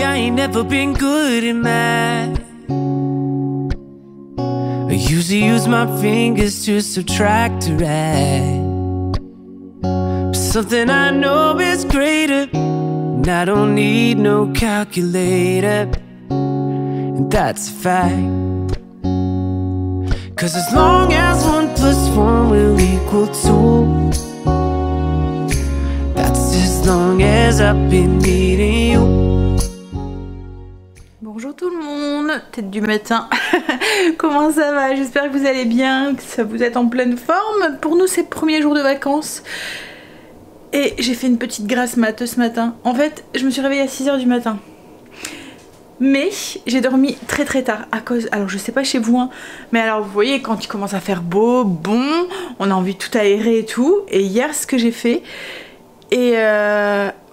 I ain't never been good at math. I usually use my fingers to subtract or add. But something I know is greater, and I don't need no calculator, and that's a fact. 'Cause as long as 1 + 1 will equal 2, that's as long as I've been needing you. Bonjour tout le monde, tête du matin. Comment ça va? J'espère que vous allez bien, que vous êtes en pleine forme. Pour nous, c'est le premier jour de vacances. Et j'ai fait une petite grasse mat ce matin. En fait, je me suis réveillée à 6 h du matin. Mais j'ai dormi très tard à cause... Alors je sais pas chez vous, hein, mais alors vous voyez quand il commence à faire beau, bon, on a envie de tout aérer et tout. Et hier ce que j'ai fait, et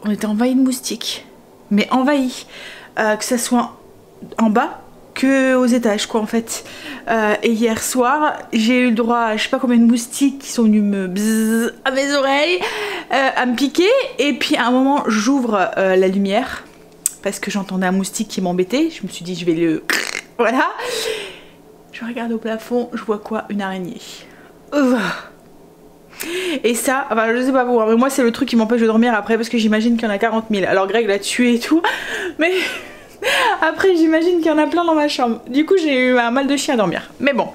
on était envahi de moustiques. Mais envahi. Que ça soit en bas que aux étages quoi en fait. Et hier soir j'ai eu le droit à je sais pas combien de moustiques qui sont venus me bzzz à mes oreilles, à me piquer. Et puis à un moment j'ouvre la lumière parce que j'entendais un moustique qui m'embêtait. Je me suis dit je vais le... Voilà. Je regarde au plafond, je vois quoi? Une araignée. Et ça, enfin je sais pas vous, mais moi c'est le truc qui m'empêche de dormir après parce que j'imagine qu'il y en a 40 000. Alors Greg l'a tué et tout, mais après j'imagine qu'il y en a plein dans ma chambre. Du coup j'ai eu un mal de chien à dormir. Mais bon,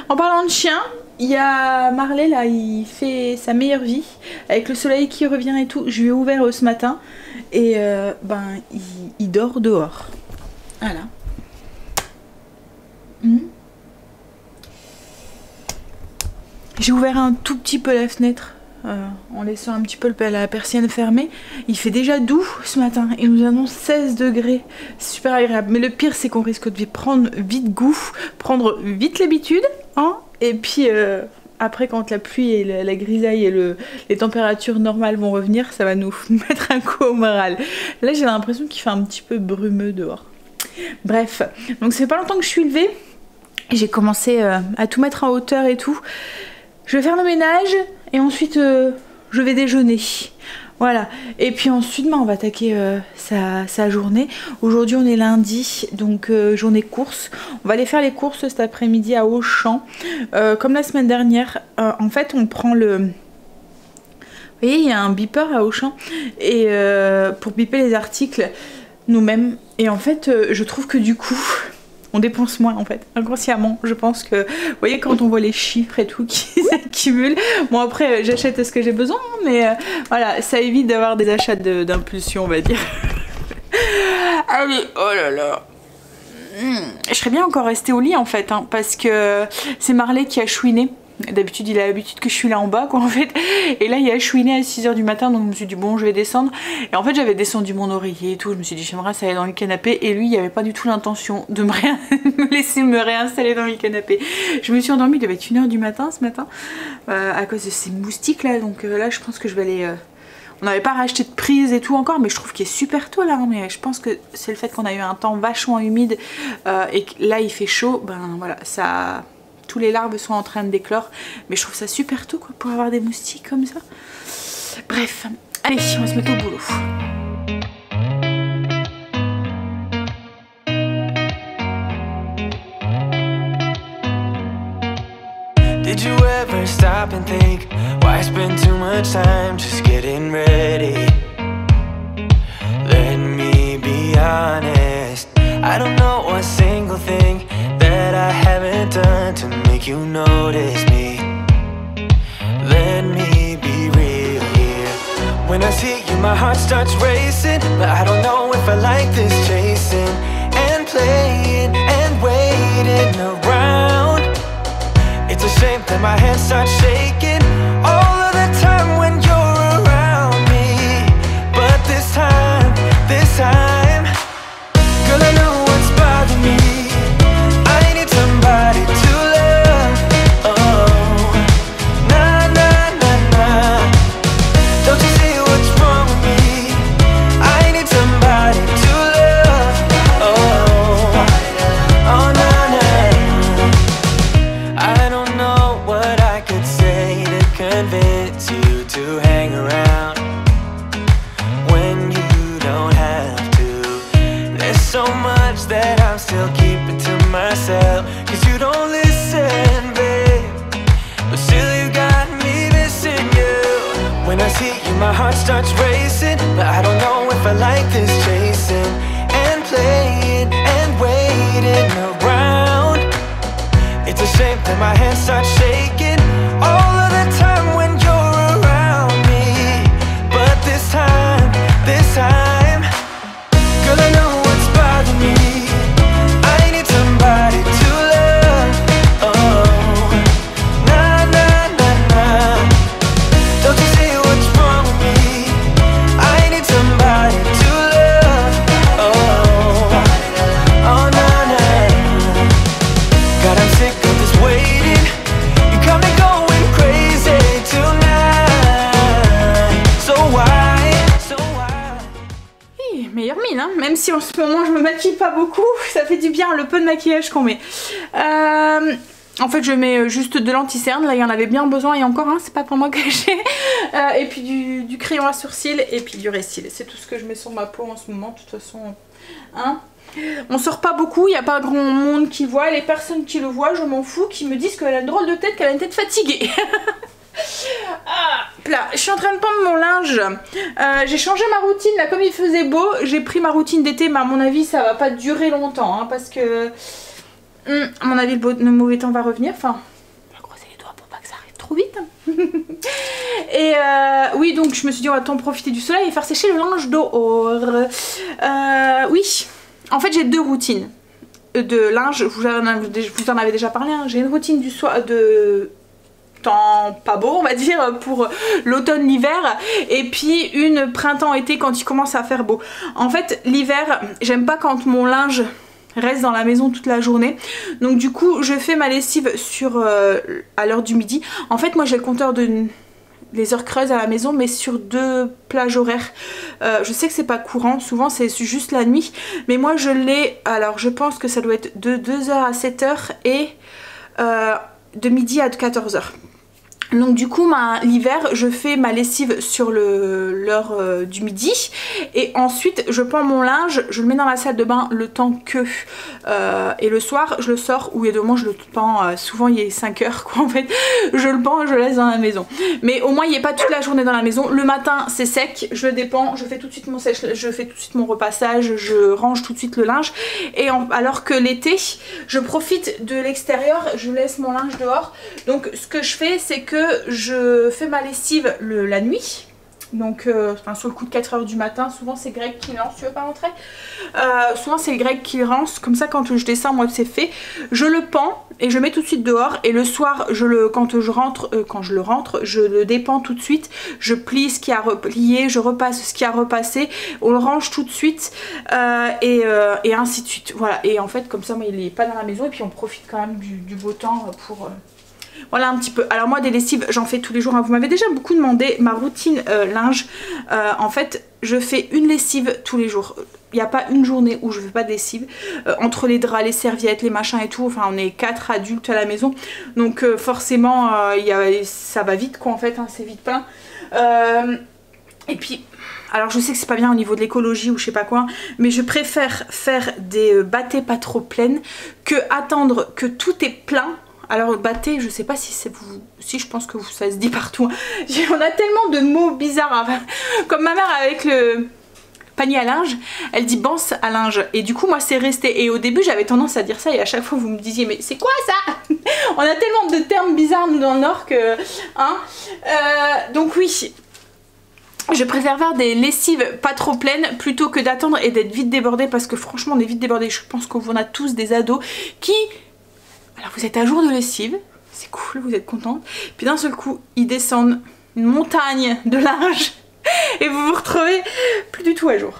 en parlant de chien, il y a Marley là, il fait sa meilleure vie avec le soleil qui revient et tout. Je lui ai ouvert ce matin et il dort dehors. Voilà. J'ai ouvert un tout petit peu la fenêtre en laissant un petit peu la persienne fermée. Il fait déjà doux ce matin. Il nous annonce 16 degrés. C'est super agréable. Mais le pire c'est qu'on risque de prendre vite goût, prendre vite l'habitude. Hein, et puis après quand la pluie et la grisaille et les températures normales vont revenir, ça va nous mettre un coup au moral. Là j'ai l'impression qu'il fait un petit peu brumeux dehors. Bref, donc ça fait pas longtemps que je suis levée. J'ai commencé à tout mettre en hauteur et tout. Je vais faire le ménage et ensuite je vais déjeuner. Voilà. Et puis ensuite on va attaquer sa journée. Aujourd'hui on est lundi, donc journée course. On va aller faire les courses cet après-midi à Auchan. Comme la semaine dernière, en fait on prend le... Vous voyez, il y a un beeper à Auchan et pour biper les articles nous-mêmes. Et en fait je trouve que du coup... on dépense moins en fait, inconsciemment. Je pense que, vous voyez quand on voit les chiffres et tout qui s'accumulent, bon après j'achète ce que j'ai besoin, mais voilà, ça évite d'avoir des achats d'impulsion on va dire. Allez, oh là là. Je serais bien encore restée au lit en fait, hein, parce que c'est Marley qui a chouiné. D'habitude il a l'habitude que je suis là en bas quoi en fait. Et là il a chouiné à 6 h du matin, donc je me suis dit bon je vais descendre. Et en fait j'avais descendu mon oreiller et tout. Je me suis dit j'aimerais ça aller dans le canapé. Et lui il n'y avait pas du tout l'intention de me laisser me réinstaller dans le canapé. Je me suis endormie, il devait être 1 h du matin ce matin à cause de ces moustiques là. Donc là je pense que je vais aller... On n'avait pas racheté de prise et tout encore, mais je trouve qu'il est super tôt là. Mais je pense que c'est le fait qu'on a eu un temps vachement humide et que là il fait chaud. Ben voilà, ça... tous les larves sont en train de déclore, mais je trouve ça super tôt quoi pour avoir des moustiques comme ça. Bref, allez, on va se mettre au boulot. Did you ever stop and think why spend too much time just getting ready? Let me be honest, I don't know a single thing that I haven't done to make you notice me. Let me be real here. When I see you my heart starts racing, but I don't know if I like this chasing and playing and waiting around. It's a shame that my hands start shaking all of the time when you're around me. But this time, girl I know what's bothering me. Somebody to love, oh, nah, nah, nah, nah. Don't you see what's wrong with me? I need somebody to love, oh, oh, nah, nah. I don't know what I could say to convince you to hang around when you don't have to. see you, my heart starts racing, but I don't know if I like this chasing and playing and waiting around. It's a shame that my hands start shaking all of the time when you're around me. But this time, girl, I know what's bothering me. I need somebody to love. Oh, nah, nah, nah, nah. Don't you see what's wrong with me? I need somebody to love. Oh, oh, nah, nah. God, I'm sick of this waiting. You got me going crazy tonight. So why? So why? Hi, meilleure mine, hein. Même si en ce moment je me maquille pas beaucoup, ça fait du bien le peu de maquillage qu'on met. En fait je mets juste de l'anti-cerne, là il y en avait bien besoin et encore un, c'est pas pour moi que j'ai. Et puis du crayon à sourcils et puis du Restil. C'est tout ce que je mets sur ma peau en ce moment, de toute façon. Hein, on sort pas beaucoup, il n'y a pas grand monde qui voit, les personnes qui le voient, je m'en fous, qui me disent qu'elle a une drôle de tête, qu'elle a une tête fatiguée. Là, je suis en train de pendre mon linge. J'ai changé ma routine là, comme il faisait beau, j'ai pris ma routine d'été, mais à mon avis ça va pas durer longtemps hein, parce que à mon avis le mauvais temps va revenir. Enfin, on va croiser les doigts pour pas que ça arrive trop vite. Et oui, donc je me suis dit on va tant profiter du soleil et faire sécher le linge dehors. Oui, en fait j'ai deux routines de linge. Je vous en avais déjà parlé hein. J'ai une routine du soir de temps pas beau on va dire pour l'automne l'hiver et puis une printemps-été quand il commence à faire beau. En fait l'hiver j'aime pas quand mon linge reste dans la maison toute la journée, donc du coup je fais ma lessive à l'heure du midi. En fait moi j'ai le compteur de les heures creuses à la maison mais sur 2 plages horaires. Je sais que c'est pas courant, souvent c'est juste la nuit, mais moi je l'ai, alors je pense que ça doit être de 2h à 7h et de midi à 14h. Donc du coup l'hiver je fais ma lessive sur l'heure du midi et ensuite je pends mon linge, je le mets dans la salle de bain le temps que et le soir je le sors ou il y a 2 mois je le pends, souvent il est 5 heures quoi en fait, je le pends et je le laisse dans la maison. Mais au moins il n'est pas toute la journée dans la maison, le matin c'est sec, je le dépends, je fais tout de suite mon je fais tout de suite mon repassage, je range tout de suite le linge et alors que l'été je profite de l'extérieur, je laisse mon linge dehors. Donc ce que je fais c'est que je fais ma lessive la nuit, donc sur le coup de 4h du matin, souvent c'est Greg qui lance, tu veux pas rentrer, souvent c'est Greg qui lance, comme ça quand je descends moi c'est fait, je le pends et je le mets tout de suite dehors et le soir quand je le rentre je le dépends tout de suite, je plie ce qui a replié, je repasse ce qui a repassé, on le range tout de suite et ainsi de suite, voilà. Et en fait comme ça moi il est pas dans la maison et puis on profite quand même du beau temps pour voilà un petit peu. Alors moi des lessives j'en fais tous les jours hein. Vous m'avez déjà beaucoup demandé ma routine linge. En fait je fais une lessive tous les jours. Il n'y a pas une journée où je ne fais pas de lessive. Entre les draps, les serviettes, les machins et tout. Enfin on est 4 adultes à la maison. Donc forcément ça va vite quoi en fait hein, c'est vite plein. Et puis alors je sais que c'est pas bien au niveau de l'écologie ou je sais pas quoi, mais je préfère faire des bâtées pas trop pleines que attendre que tout est plein. Alors bâté, je sais pas si c'est vous, si je pense que ça se dit partout. On a tellement de mots bizarres. Enfin, comme ma mère avec le panier à linge, elle dit banse à linge. Et du coup moi c'est resté. Et au début j'avais tendance à dire ça et à chaque fois vous me disiez mais c'est quoi ça? On a tellement de termes bizarres nous dans le Nord que... Hein donc oui. Je préfère faire des lessives pas trop pleines plutôt que d'attendre et d'être vite débordée parce que franchement on est vite débordée. Je pense qu'on a tous des ados qui... Alors vous êtes à jour de lessive, c'est cool, vous êtes contente. Puis d'un seul coup, ils descendent une montagne de linge et vous vous retrouvez plus du tout à jour.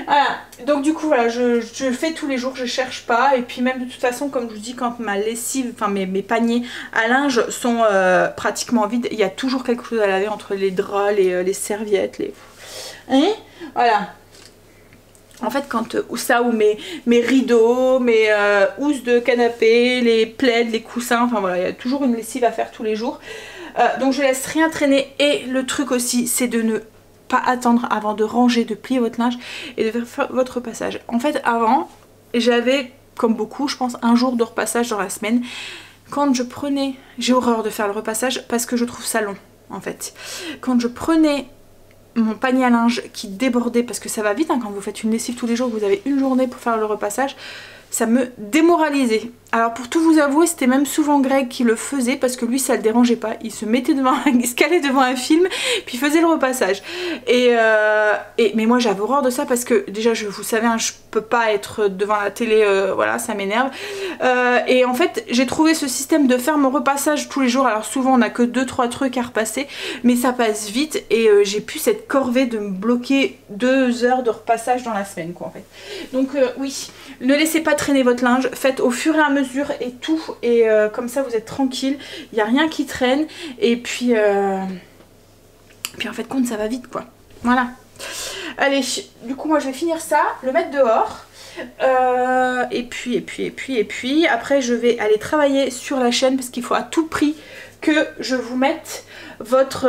Voilà, donc du coup voilà, je fais tous les jours, je cherche pas. Et puis même de toute façon, comme je vous dis, quand ma lessive, enfin mes paniers à linge sont pratiquement vides, il y a toujours quelque chose à laver entre les draps, les serviettes, les... Hein voilà. En fait quand ça ou mes rideaux, mes housses de canapé, les plaids, les coussins, enfin voilà, il y a toujours une lessive à faire tous les jours. Donc je laisse rien traîner et le truc aussi c'est de ne pas attendre avant de ranger, de plier votre linge et de faire votre repassage. En fait avant j'avais comme beaucoup je pense un jour de repassage dans la semaine. Quand je prenais, j'ai horreur de faire le repassage parce que je trouve ça long en fait. Quand je prenais mon panier à linge qui débordait, parce que ça va vite hein, quand vous faites une lessive tous les jours, vous avez une journée pour faire le repassage, ça me démoralisait. Alors pour tout vous avouer, c'était même souvent Greg qui le faisait parce que lui ça le dérangeait pas. Il se mettait devant, il se calait devant un film puis il faisait le repassage. Mais moi j'avais horreur de ça parce que déjà vous savez hein, je peux pas être devant la télé, voilà ça m'énerve. Et en fait j'ai trouvé ce système de faire mon repassage tous les jours. Alors souvent on a que 2-3 trucs à repasser mais ça passe vite et j'ai plus cette corvée de me bloquer 2 heures de repassage dans la semaine quoi en fait. Donc oui, ne laissez pas traîner votre linge, faites au fur et à mesure et tout et comme ça vous êtes tranquille, il n'y a rien qui traîne et puis en fait compte ça va vite quoi. Voilà. Allez, du coup moi je vais finir ça, le mettre dehors et puis après je vais aller travailler sur la chaîne parce qu'il faut à tout prix que je vous mette votre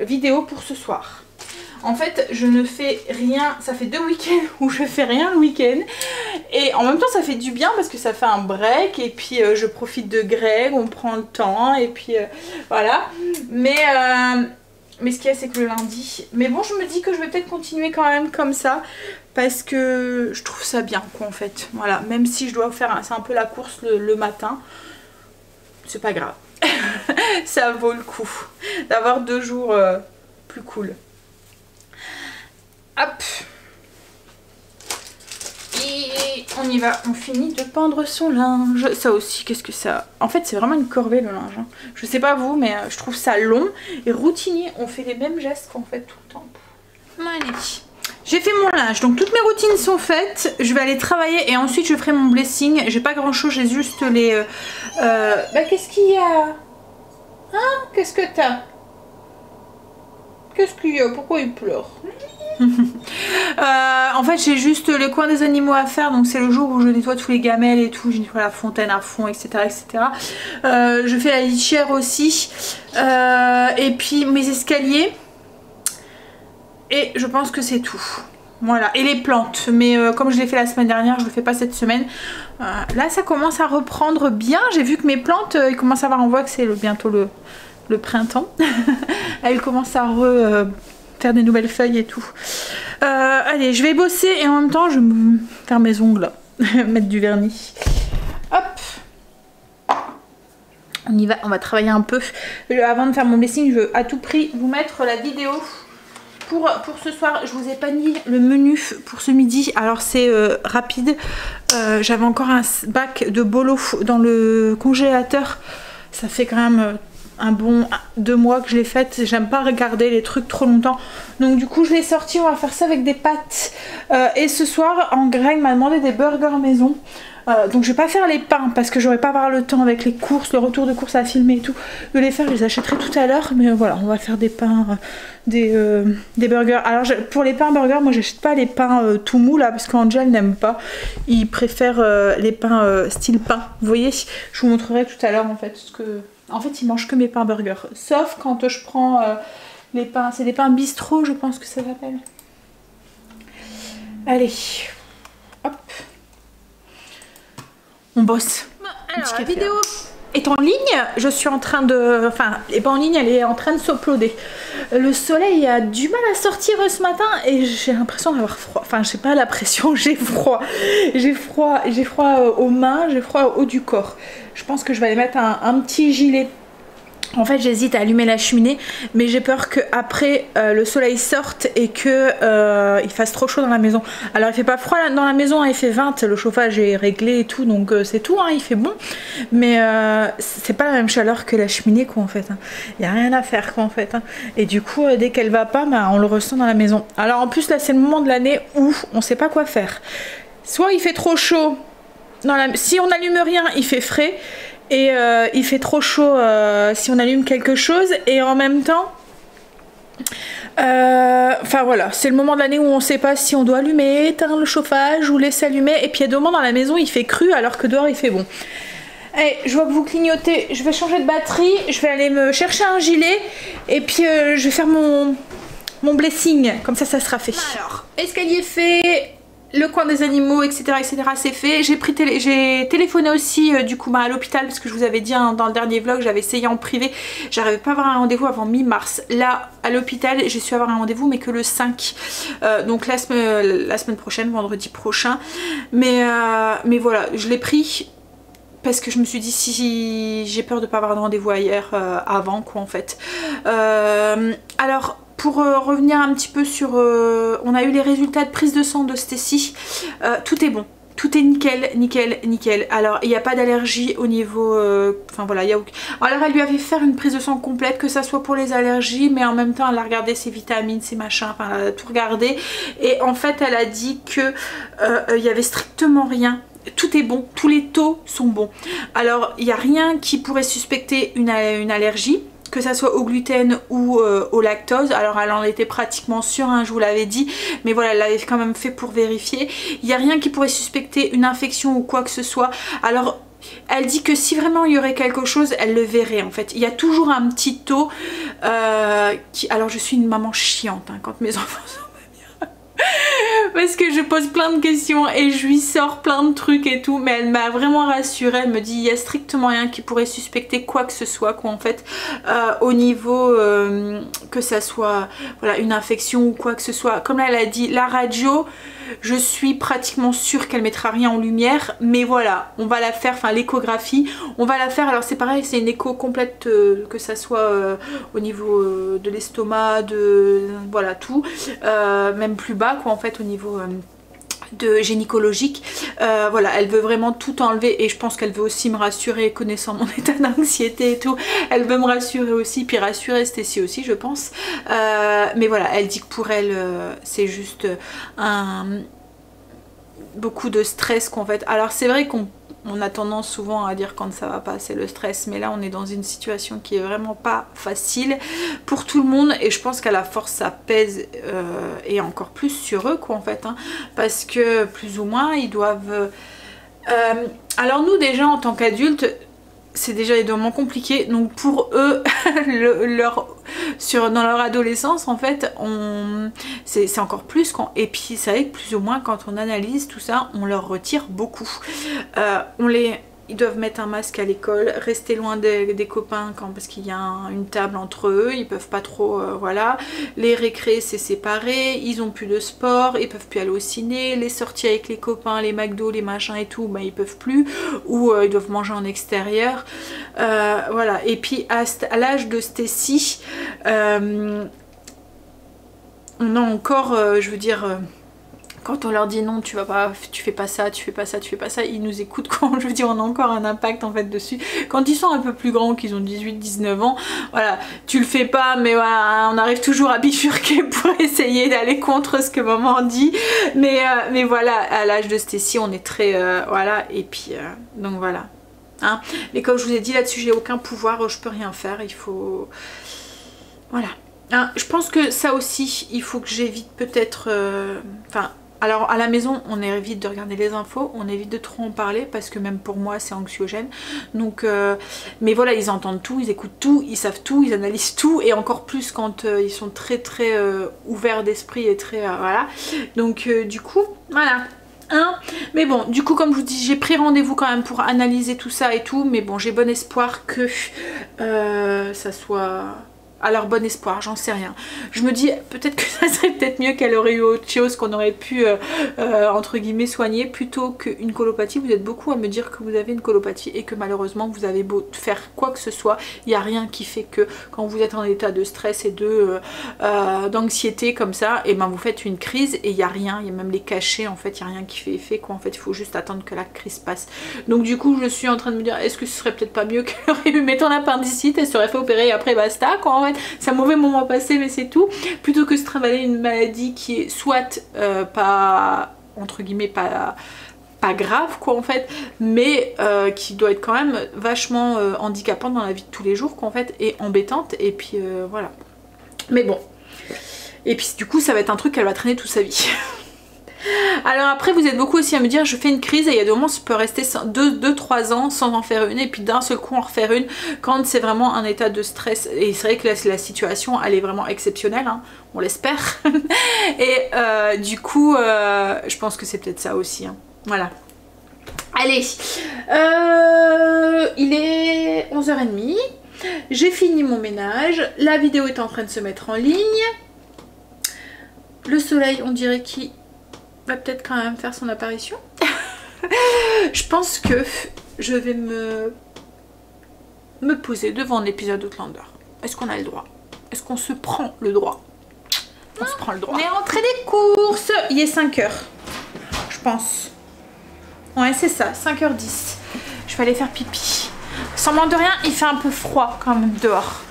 vidéo pour ce soir. En fait je ne fais rien, ça fait 2 week-ends où je fais rien le week-end et en même temps ça fait du bien parce que ça fait un break et puis je profite de Greg, on prend le temps et puis voilà. Mais ce qu'il y a c'est que le lundi, mais bon je me dis que je vais peut-être continuer quand même comme ça parce que je trouve ça bien quoi en fait. Voilà, même si je dois faire, c'est un peu la course le matin, c'est pas grave. Ça vaut le coup d'avoir 2 jours plus cool. Hop. Et on y va, on finit de pendre son linge. Ça aussi, qu'est-ce que ça... En fait, c'est vraiment une corvée le linge. Hein. Je sais pas vous, mais je trouve ça long. Et routinier, on fait les mêmes gestes qu'on fait tout le temps. Allez. J'ai fait mon linge, donc toutes mes routines sont faites. Je vais aller travailler et ensuite je ferai mon blessing. J'ai pas grand chose, j'ai juste les... Bah qu'est-ce qu'il y a? Hein? Qu'est-ce que t'as? Qu'est-ce qu'il y a? Pourquoi il pleure? En fait j'ai juste les coins des animaux à faire, donc c'est le jour où je nettoie tous les gamelles et tout, je nettoie la fontaine à fond etc etc. Je fais la litière aussi et puis mes escaliers et je pense que c'est tout. Voilà, et les plantes, mais comme je l'ai fait la semaine dernière, je le fais pas cette semaine. Là ça commence à reprendre bien, j'ai vu que mes plantes ils commencent à avoir, on voit que c'est bientôt le printemps. Elles commencent à faire des nouvelles feuilles et tout. Allez, je vais bosser et en même temps je vais me faire mes ongles, mettre du vernis. Hop, on y va, on va travailler un peu. Avant de faire mon blessing, je veux à tout prix vous mettre la vidéo pour ce soir. Je vous ai pas mis le menu pour ce midi, alors c'est rapide. J'avais encore un bac de bolo dans le congélateur, ça fait quand même un bon 2 mois que je l'ai faite. J'aime pas regarder les trucs trop longtemps, donc du coup je l'ai sorti. On va faire ça avec des pâtes et ce soir Greg m'a demandé des burgers maison, donc je vais pas faire les pains parce que j'aurais pas avoir le temps avec les courses, le retour de course à filmer et tout de les faire. Je les achèterai tout à l'heure, mais voilà, on va faire des pains, des burgers. Alors pour les pains burgers, moi j'achète pas les pains tout mous là parce qu'Angel n'aime pas, il préfère les pains style pain, vous voyez. Je vous montrerai tout à l'heure en fait ce que... En fait, il mange que mes pains burgers. Sauf quand je prends les pains... C'est des pains bistrot, je pense que ça s'appelle. Allez. Hop. On bosse. Alors, la vidéo est en ligne. Je suis en train de... Enfin, elle n'est pas en ligne, elle est en train de s'uploader. Le soleil a du mal à sortir ce matin et j'ai l'impression d'avoir froid. Enfin, je sais pas l'impression, j'ai froid. J'ai froid aux mains, j'ai froid au haut du corps. Je pense que je vais aller mettre un petit gilet. En fait j'hésite à allumer la cheminée, mais j'ai peur que après le soleil sorte et que il fasse trop chaud dans la maison. Alors il fait pas froid dans la maison, hein, il fait 20, le chauffage est réglé et tout, donc c'est tout, hein, il fait bon. Mais c'est pas la même chaleur que la cheminée quoi en fait. Hein. Il n'y a rien à faire quoi en fait. Hein. Et du coup dès qu'elle va pas, bah, on le ressent dans la maison. Alors en plus là c'est le moment de l'année où on sait pas quoi faire. Soit il fait trop chaud, si on n'allume rien il fait frais. Et il fait trop chaud si on allume quelque chose. Et en même temps, enfin voilà, c'est le moment de l'année où on ne sait pas si on doit allumer, éteindre le chauffage ou laisser allumer. Et puis il y a des moments dans la maison il fait cru alors que dehors il fait bon. Allez, je vois que vous clignotez, je vais changer de batterie, je vais aller me chercher un gilet. Et puis je vais faire mon blessing, comme ça ça sera fait. Alors, escalier fait, le coin des animaux, etc., c'est fait. J'ai téléphoné aussi du coup à l'hôpital parce que je vous avais dit dans le dernier vlog, j'avais essayé en privé, j'arrivais pas à avoir un rendez-vous avant mi-mars. Là à l'hôpital j'ai su avoir un rendez-vous mais que le 5, donc la semaine prochaine, vendredi prochain. Mais voilà, je l'ai pris parce que je me suis dit si j'ai peur de pas avoir de rendez-vous ailleurs avant quoi en fait. Alors pour revenir un petit peu sur... on a eu les résultats de prise de sang de Stécie. Tout est bon. Tout est nickel, nickel, nickel. Alors, il n'y a pas d'allergie au niveau... Enfin, voilà, il y a... Alors, elle lui avait fait une prise de sang complète, que ça soit pour les allergies, mais en même temps, elle a regardé ses vitamines, ses machins, enfin, elle a tout regardé. Et en fait, elle a dit que il y avait strictement rien. Tout est bon, tous les taux sont bons. Alors, il n'y a rien qui pourrait suspecter une allergie, que ça soit au gluten ou au lactose. Alors elle en était pratiquement sûre, hein, je vous l'avais dit, mais voilà, elle l'avait quand même fait pour vérifier. Il n'y a rien qui pourrait suspecter une infection ou quoi que ce soit. Alors elle dit que si vraiment il y aurait quelque chose, elle le verrait en fait. Il y a toujours un petit taux qui... Alors je suis une maman chiante hein, quand mes enfants sont parce que je pose plein de questions et je lui sors plein de trucs et tout, mais elle m'a vraiment rassurée. Elle me dit il y a strictement rien qui pourrait suspecter quoi que ce soit quoi en fait, au niveau que ça soit voilà une infection ou quoi que ce soit. Comme là elle a dit la radio, je suis pratiquement sûre qu'elle mettra rien en lumière, mais voilà, on va la faire, enfin l'échographie, on va la faire. Alors c'est pareil, c'est une écho complète, que ça soit au niveau de l'estomac, de voilà tout, même plus bas quoi en fait au niveau de gynécologique. Voilà, elle veut vraiment tout enlever et je pense qu'elle veut aussi me rassurer, connaissant mon état d'anxiété et tout, elle veut me rassurer aussi, puis rassurer Stécie aussi je pense. Mais voilà, elle dit que pour elle c'est juste beaucoup de stress qu'en fait. Alors c'est vrai qu'on a tendance souvent à dire quand ça va pas c'est le stress, mais là on est dans une situation qui est vraiment pas facile pour tout le monde et je pense qu'à la force ça pèse et encore plus sur eux quoi en fait hein, parce que plus ou moins ils doivent alors nous déjà en tant qu'adultes c'est déjà des moments compliqués, donc pour eux dans leur adolescence en fait c'est encore plus et puis c'est vrai que plus ou moins quand on analyse tout ça on leur retire beaucoup. Ils doivent mettre un masque à l'école, rester loin des copains parce qu'il y a une table entre eux, ils peuvent pas trop, voilà. Les récrés c'est séparé, ils ont plus de sport, ils peuvent plus aller au ciné, les sorties avec les copains, les McDo, les machins et tout, bah, ils peuvent plus, ou ils doivent manger en extérieur, voilà. Et puis à l'âge de Stécie, on a encore, je veux dire... Quand on leur dit non, tu fais pas ça, tu fais pas ça, tu fais pas ça, ils nous écoutent quand, je veux dire, on a encore un impact en fait dessus. Quand ils sont un peu plus grands, qu'ils ont 18-19 ans, voilà, tu le fais pas, mais voilà, on arrive toujours à bifurquer pour essayer d'aller contre ce que maman dit. Mais voilà, à l'âge de Stécie, on est très, voilà, et puis, donc voilà. Hein. Mais comme je vous ai dit là-dessus, j'ai aucun pouvoir, je peux rien faire, il faut... Voilà. Hein, je pense que ça aussi, il faut que j'évite peut-être... Enfin... Alors à la maison on évite de regarder les infos, on évite de trop en parler parce que même pour moi c'est anxiogène. Donc mais voilà, ils entendent tout, ils écoutent tout, ils savent tout, ils analysent tout et encore plus quand ils sont très ouverts d'esprit et très voilà. Donc du coup voilà. Hein, mais bon, du coup comme je vous dis, j'ai pris rendez-vous quand même pour analyser tout ça et tout, mais bon j'ai bon espoir que ça soit... Alors bon espoir, j'en sais rien. Je me dis peut-être que ça serait peut-être mieux qu'elle aurait eu autre chose qu'on aurait pu entre guillemets soigner plutôt qu'une colopathie. Vous êtes beaucoup à me dire que vous avez une colopathie et que malheureusement vous avez beau faire quoi que ce soit, il n'y a rien qui fait que quand vous êtes en état de stress et d'anxiété comme ça, et ben vous faites une crise et il n'y a rien, il y a même les cachets en fait, il n'y a rien qui fait effet quoi en fait, il faut juste attendre que la crise passe. Donc du coup je suis en train de me dire est-ce que ce serait peut-être pas mieux qu'elle aurait eu mettons l'appendicite, elle serait fait opérer et après basta quoi en fait. C'est un mauvais moment passé mais c'est tout, plutôt que se travailler une maladie qui est soit pas entre guillemets pas grave quoi en fait, mais qui doit être quand même vachement handicapante dans la vie de tous les jours quoi en fait, et embêtante et puis voilà. Mais bon, et puis du coup ça va être un truc qu'elle va traîner toute sa vie. Alors après vous êtes beaucoup aussi à me dire je fais une crise et il y a des moments ça peut rester 2-3 ans sans en faire une et puis d'un seul coup en refaire une quand c'est vraiment un état de stress et c'est vrai que la situation elle est vraiment exceptionnelle hein, on l'espère et du coup je pense que c'est peut-être ça aussi hein. Voilà. Allez, il est 11h30, j'ai fini mon ménage, la vidéo est en train de se mettre en ligne. Le soleil, on dirait qu'il va peut-être quand même faire son apparition. Je pense que je vais me poser devant un épisode d'Outlander. Est-ce qu'on a le droit? Est-ce qu'on se prend le droit? On se prend le droit. On est rentré des courses. Il est 5h, je pense. Ouais, c'est ça, 5h10. Je vais aller faire pipi. Semblant de rien, il fait un peu froid quand même dehors.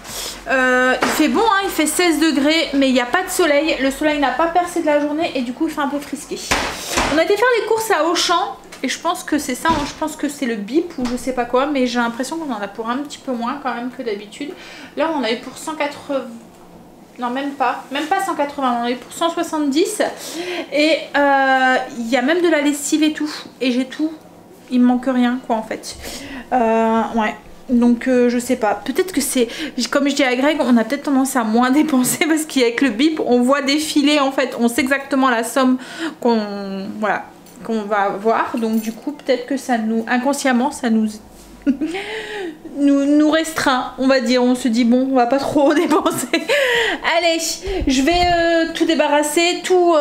Il fait bon, hein, il fait 16 degrés, mais il n'y a pas de soleil. Le soleil n'a pas percé de la journée et du coup il fait un peu frisqué. On a été faire les courses à Auchan et je pense que c'est ça, hein, je pense que c'est le bip ou je sais pas quoi, mais j'ai l'impression qu'on en a pour un petit peu moins quand même que d'habitude. Là on a eu pour 180... Non même pas 180, on en a eu pour 170 et il y a même de la lessive et tout. Et j'ai tout, il me manque rien quoi en fait. Ouais. Donc je sais pas, peut-être que c'est, comme je dis à Greg, on a peut-être tendance à moins dépenser parce qu'avec le bip on voit défiler en fait, on sait exactement la somme qu'on va avoir, donc du coup peut-être que ça nous, inconsciemment ça nous nous restreint, on va dire, on se dit bon on va pas trop dépenser. Allez, je vais tout débarrasser, tout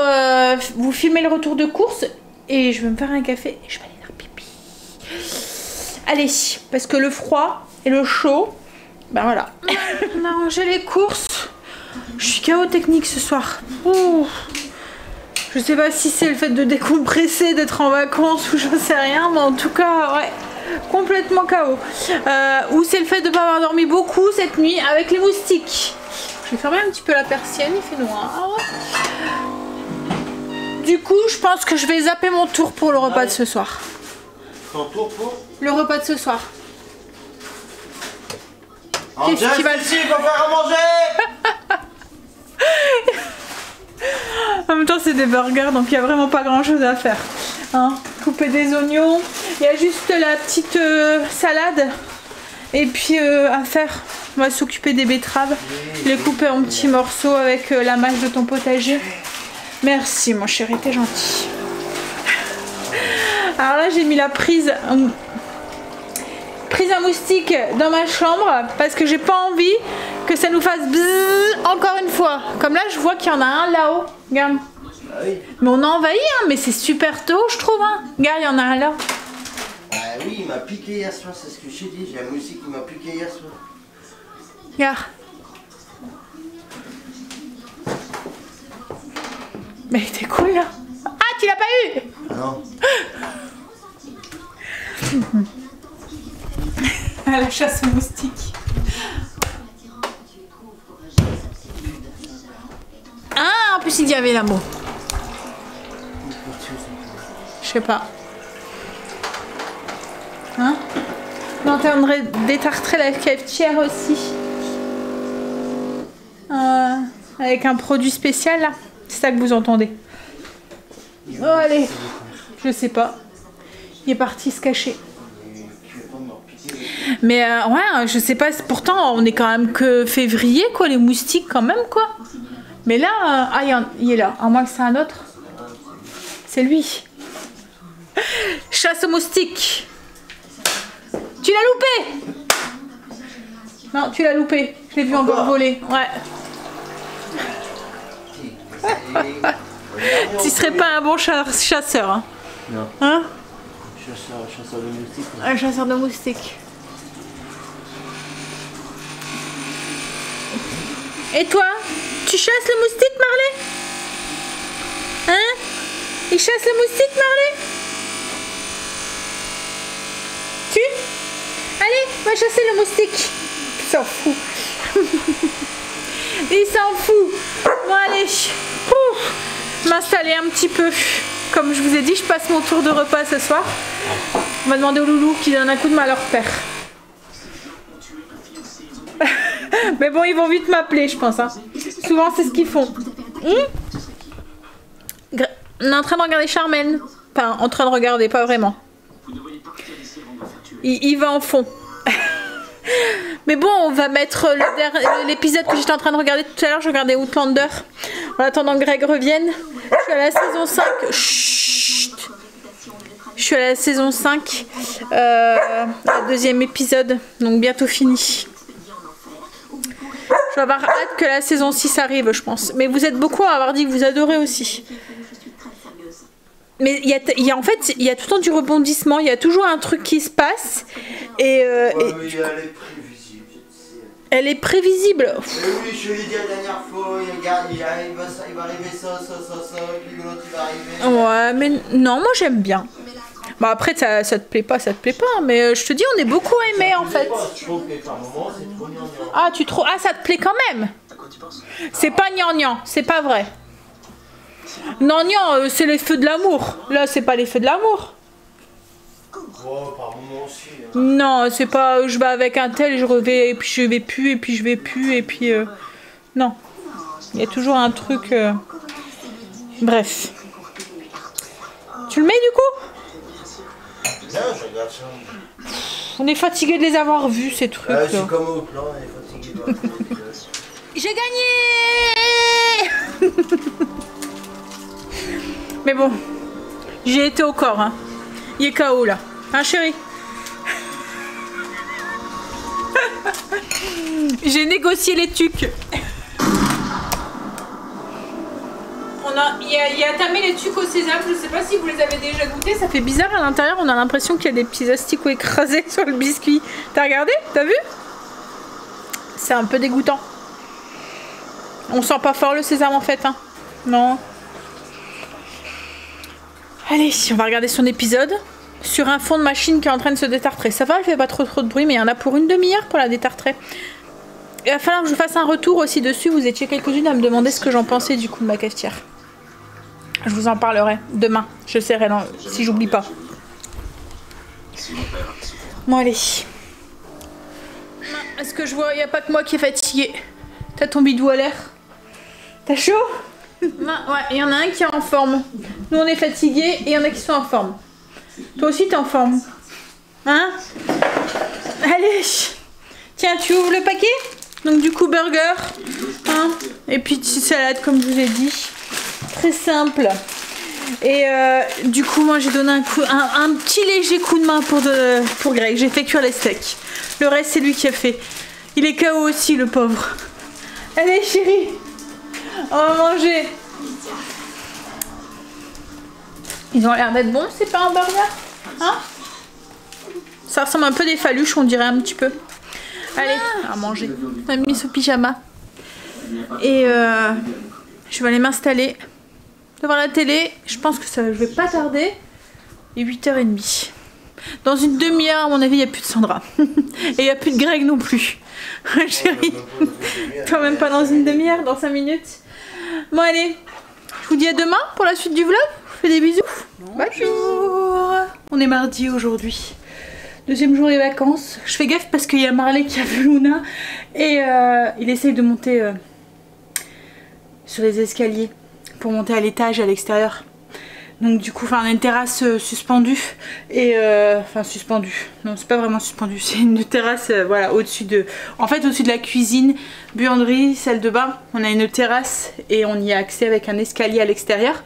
vous filmer le retour de course et je vais me faire un café et je vais aller faire pipi. Allez, parce que le froid et le chaud, ben voilà. On a rangé les courses. Je suis KO technique ce soir. Ouh. Je sais pas si c'est le fait de décompresser, d'être en vacances ou je sais rien, mais en tout cas, ouais, complètement KO. Ou c'est le fait de ne pas avoir dormi beaucoup cette nuit avec les moustiques. Je vais fermer un petit peu la persienne, il fait noir. Du coup, je pense que je vais zapper mon tour pour le repas de ce soir. Ton tour pour le repas de ce soir. Qu'est-ce qui va ici, il faut faire à manger. En même temps c'est des burgers donc il n'y a vraiment pas grand chose à faire hein. Couper des oignons, il y a juste la petite salade et puis à faire, on va s'occuper des betteraves, les couper en petits morceaux avec la mâche de ton potager. Merci mon chéri, t'es gentil. Alors là j'ai mis la prise à moustique dans ma chambre parce que j'ai pas envie que ça nous fasse bzzz encore une fois. Comme là je vois qu'il y en a un là-haut. Regarde. Ah oui. Mais on a envahi hein, mais c'est super tôt je trouve hein. Regarde, il y en a un là. Ah oui, il m'a piqué hier soir, c'est ce que je t'ai dit. J'ai un moustique qui m'a piqué hier soir. Regarde. Mais il était cool là. Ah tu l'as pas eu? Non. À la chasse aux moustiques. Ah, en plus il y avait l'amour. Je sais pas. Hein? On entendrait détartrer la cafetière aussi. Avec un produit spécial là. C'est ça que vous entendez. Oh allez. Je sais pas. Il est parti se cacher. Mais ouais, je sais pas, pourtant on est quand même que février quoi, les moustiques quand même quoi. Mais là, ah il est là, à moins que c'est un autre. C'est lui. Chasse aux moustiques. Tu l'as loupé? Non, tu l'as loupé, je l'ai vu encore voler, ouais. Tu serais pas un bon chasseur hein? Non. Hein? Chasseur de moustiques. Un chasseur de moustiques. Et toi, tu chasses le moustique, Marley? Hein? Il chasse le moustique, Marley? Tu? Allez, va chasser le moustique. Il s'en fout. Il s'en fout. Bon, allez. M'installer un petit peu. Comme je vous ai dit, je passe mon tour de repas ce soir. On va demander au loulou qui donne un coup de main à leur père. Mais bon, ils vont vite m'appeler, je pense. Hein. Souvent, c'est ce qu'ils font. On est en train de regarder Charmaine. Enfin, en train de regarder, pas vraiment. Il va en fond. Mais bon, on va mettre l'épisode que j'étais en train de regarder tout à l'heure. Je regardais Outlander. En attendant que Greg revienne. Je suis à la saison 5. Chut. Je suis à la saison 5. Le deuxième épisode. Donc bientôt fini. Je vais avoir hâte que la saison 6 arrive, je pense. Mais vous êtes beaucoup à avoir dit que vous adorez aussi. Mais en fait, il y a tout le temps du rebondissement. Il y a toujours un truc qui se passe. Et, elle est prévisible. Elle est prévisible. Oui, je l'ai dit la dernière fois. Regarde, il va arriver ça, puis l'autre il va arriver. Ouais, mais non, moi j'aime bien. Bon, après, ça te plaît pas, mais je te dis, on est beaucoup aimés en fait. Ah, ah, ça te plaît quand même. C'est pas gnangnan, c'est pas vrai. Gnangnan, c'est les feux de l'amour. Là, c'est pas les feux de l'amour. Non, c'est pas je vais avec un tel, je reviens, et puis je vais plus, et puis je vais plus, et puis. Non. Il y a toujours un truc. Bref. Tu le mets du coup? On est fatigué de les avoir vus ces trucs là. Je suis comme au plan, on est fatigué. J'ai gagné. Mais bon, j'ai été au corps hein. Il est KO là. Hein chérie? J'ai négocié les tucs. Il y a tamé les tucs au sésame, je sais pas si vous les avez déjà goûtés, ça fait bizarre à l'intérieur, on a l'impression qu'il y a des petits asticots écrasés sur le biscuit. T'as regardé? T'as vu? C'est un peu dégoûtant. On sent pas fort le sésame en fait, hein. Non. Allez, on va regarder son épisode sur un fond de machine qui est en train de se détartrer. Ça va, elle fait pas trop de bruit, mais il y en a pour une demi-heure pour la détartrer. Il va falloir que je fasse un retour aussi dessus. Vous étiez quelques-unes à me demander ce que j'en pensais du coup de ma cafetière. Je vous en parlerai demain. Je serai là si j'oublie pas. Bon allez. Est-ce que je vois, il n'y a pas que moi qui est fatiguée. T'as ton bidou à l'air? T'as chaud? Ouais, il y en a un qui est en forme. Nous on est fatigués et il y en a qui sont en forme. Toi aussi t'es en forme. Hein? Allez. Tiens, tu ouvres le paquet? Donc du coup burger, hein, et puis petite salade comme je vous ai dit, très simple. Et du coup moi j'ai donné un petit léger coup de main pour Greg, j'ai fait cuire les steaks. Le reste c'est lui qui a fait. Il est KO aussi le pauvre. Allez chérie, on va manger. Ils ont l'air d'être bons, c'est pas un burger, hein? Ça ressemble un peu des faluches on dirait un petit peu. Allez, à manger. On a mis ce pyjama. Et je vais aller m'installer devant la télé. Je pense que je vais pas tarder. Et 8h30. Dans une demi-heure, à mon avis, il n'y a plus de Sandra. Et il n'y a plus de Greg non plus. Chérie. Quand même pas dans une demi-heure, dans 5 minutes. Bon, allez. Je vous dis à demain pour la suite du vlog. Je vous fais des bisous. Bonjour. On est mardi aujourd'hui. Deuxième jour des vacances. Je fais gaffe parce qu'il y a Marley qui a vu Luna et il essaye de monter sur les escaliers pour monter à l'étage à l'extérieur. Donc du coup, on a une terrasse suspendue et enfin suspendue. Non, c'est pas vraiment suspendu. C'est une terrasse, voilà, au-dessus de. En fait, au-dessus de la cuisine, buanderie, salle de bain. On a une terrasse et on y a accès avec un escalier à l'extérieur.